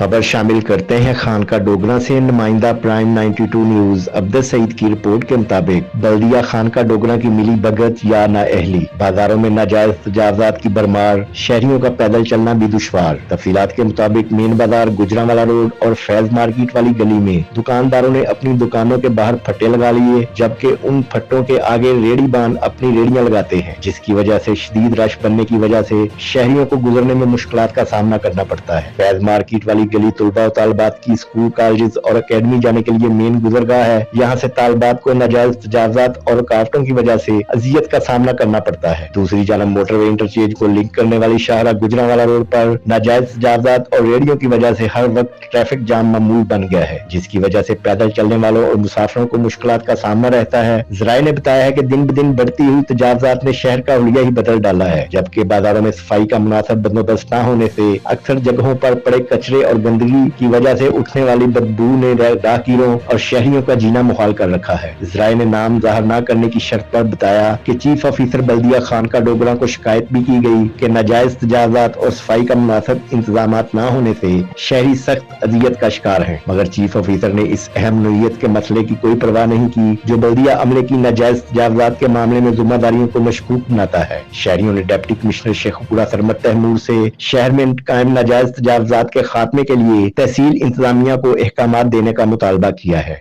खबर शामिल करते हैं खानका डोगरा से। नुमाइंदा प्राइम 92 न्यूज अब्दुल सईद की रिपोर्ट के मुताबिक बल्दिया खानका डोगरा की मिली भगत या नाअहली, बाजारों में नाजायज तजावजात की भरमार, शहरियों का पैदल चलना भी दुश्वार। तफसीलात के मुताबिक मेन बाजार गुजरांवाला रोड और फैज मार्केट वाली गली में दुकानदारों ने अपनी दुकानों के बाहर फट्टे लगा लिए, जबकि उन फट्टों के आगे रेडी बांध अपनी रेडियां लगाते हैं, जिसकी वजह से शदीद रश बनने की वजह से शहरियों को गुजरने में मुश्किलात का सामना करना पड़ता है। फैज मार्केट वाली गली तलबा और तालबात की स्कूल, कॉलेज और अकेडमी जाने के लिए मेन गुजरगाह है। यहाँ से तालबात को नाजायज तजावजात और रुकावटों की वजह से अजियत का सामना करना पड़ता है। दूसरी जानब मोटरवे इंटरचेंज को लिंक करने वाली शाहरा गुजरांवाला रोड पर नाजायज तजावजात और रेडियो की वजह से हर वक्त ट्रैफिक जाम मामूल बन गया है, जिसकी वजह से पैदल चलने वालों और मुसाफिरों को मुश्किलात का सामना रहता है। जराये ने बताया है कि दिन ब दिन बढ़ती हुई तजावजात ने शहर का हुलिया ही बदल डाला है, जबकि बाजारों में सफाई का मुनासिब बंदोबस्त न होने से अक्सर जगहों पर पड़े कचरे और गंदगी की वजह से उठने वाली बदबू ने राहगीरों और शहरियों का जीना मुहाल कर रखा है। जराये ने नाम जाहिर न करने की शर्त पर बताया कि चीफ ऑफिसर बल्दिया खानका डोगरा को शिकायत भी की गई कि नाजायज तजावजात और सफाई का मुनासिब इंतजाम न होने से शहरी सख्त अजियत का शिकार है, मगर चीफ ऑफिसर ने इस अहम नोयत के मसले की कोई परवाह नहीं की जो बल्दिया अमले की नाजायज तजावजात के मामले में जिम्मेदारियों को मशकूक बनाता है। शहरियों ने डिप्टी कमिश्नर शेखुपुरा सरमद तैमूर से शहर में कायम नाजायज तजावजात के खात्मे के लिए तहसील इंतजामिया को अहकामात देने का मुतालबा किया है।